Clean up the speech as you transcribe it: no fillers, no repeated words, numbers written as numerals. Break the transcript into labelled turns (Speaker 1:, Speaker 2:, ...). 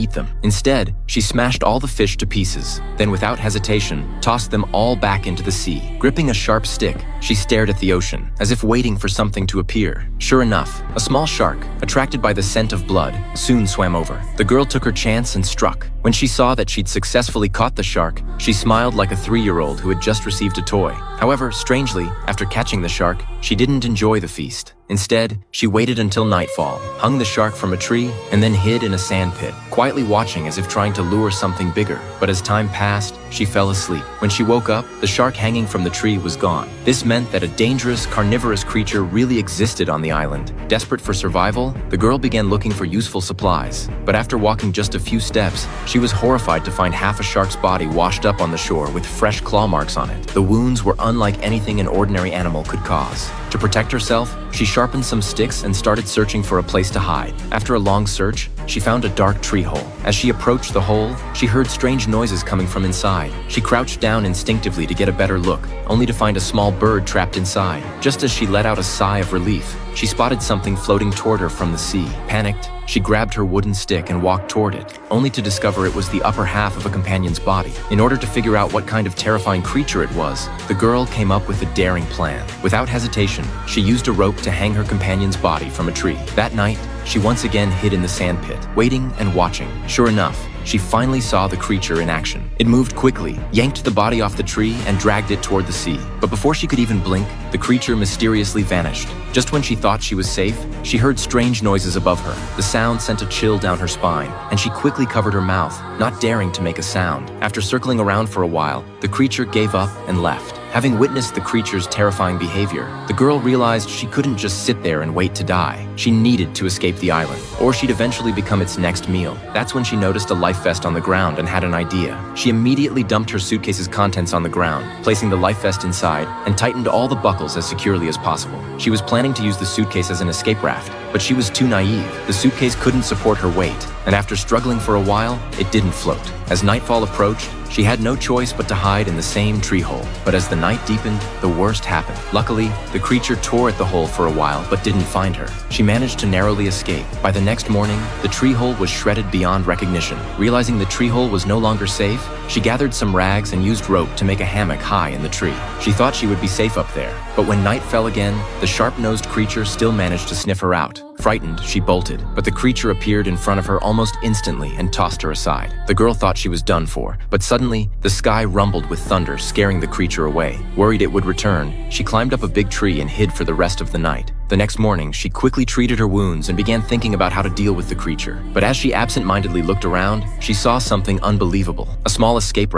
Speaker 1: eat them. Instead, she smashed all the fish to pieces, then without hesitation, tossed them all back into the sea. Gripping a sharp stick, she stared at the ocean, as if waiting for something to appear. Sure enough, a small shark, attracted by the scent of blood, soon swam over. The girl took her chance and struck. When she saw that she'd successfully caught the shark, she smiled like a 3-year-old who had just received a toy. However, strangely, after catching the shark, she didn't enjoy the feast. Instead, she waited until nightfall, hung the shark from a tree, and then hid in a sand pit, quietly watching as if trying to lure something bigger. But as time passed, she fell asleep. When she woke up, the shark hanging from the tree was gone. This meant that a dangerous, carnivorous creature really existed on the island. Desperate for survival, the girl began looking for useful supplies. But after walking just a few steps, she was horrified to find half a shark's body washed up on the shore with fresh claw marks on it. The wounds were unlike anything an ordinary animal could cause. To protect herself, she sharpened some sticks and started searching for a place to hide. After a long search, she found a dark tree hole. As she approached the hole, she heard strange noises coming from inside. She crouched down instinctively to get a better look, only to find a small bird trapped inside. Just as she let out a sigh of relief, she spotted something floating toward her from the sea. Panicked, she grabbed her wooden stick and walked toward it, only to discover it was the upper half of a companion's body. In order to figure out what kind of terrifying creature it was, the girl came up with a daring plan. Without hesitation, she used a rope to hang her companion's body from a tree. That night, she once again hid in the sand pit, waiting and watching. Sure enough, she finally saw the creature in action. It moved quickly, yanked the body off the tree, and dragged it toward the sea. But before she could even blink, the creature mysteriously vanished. Just when she thought she was safe, she heard strange noises above her. The sound sent a chill down her spine, and she quickly covered her mouth, not daring to make a sound. After circling around for a while, the creature gave up and left. Having witnessed the creature's terrifying behavior, the girl realized she couldn't just sit there and wait to die. She needed to escape the island, or she'd eventually become its next meal. That's when she noticed a life vest on the ground and had an idea. She immediately dumped her suitcase's contents on the ground, placing the life vest inside, and tightened all the buckles as securely as possible. She was planning to use the suitcase as an escape raft, but she was too naive. The suitcase couldn't support her weight, and after struggling for a while, it didn't float. As nightfall approached, she had no choice but to hide in the same tree hole. But as the night deepened, the worst happened. Luckily, the creature tore at the hole for a while but didn't find her. She managed to narrowly escape. By the next morning, the tree hole was shredded beyond recognition. Realizing the tree hole was no longer safe, she gathered some rags and used rope to make a hammock high in the tree. She thought she would be safe up there, but when night fell again, the sharp-nosed creature still managed to sniff her out. Frightened, she bolted, but the creature appeared in front of her almost instantly and tossed her aside. The girl thought she was done for, but suddenly, the sky rumbled with thunder, scaring the creature away. Worried it would return, she climbed up a big tree and hid for the rest of the night. The next morning, she quickly treated her wounds and began thinking about how to deal with the creature. But as she absent-mindedly looked around, she saw something unbelievable. A small escape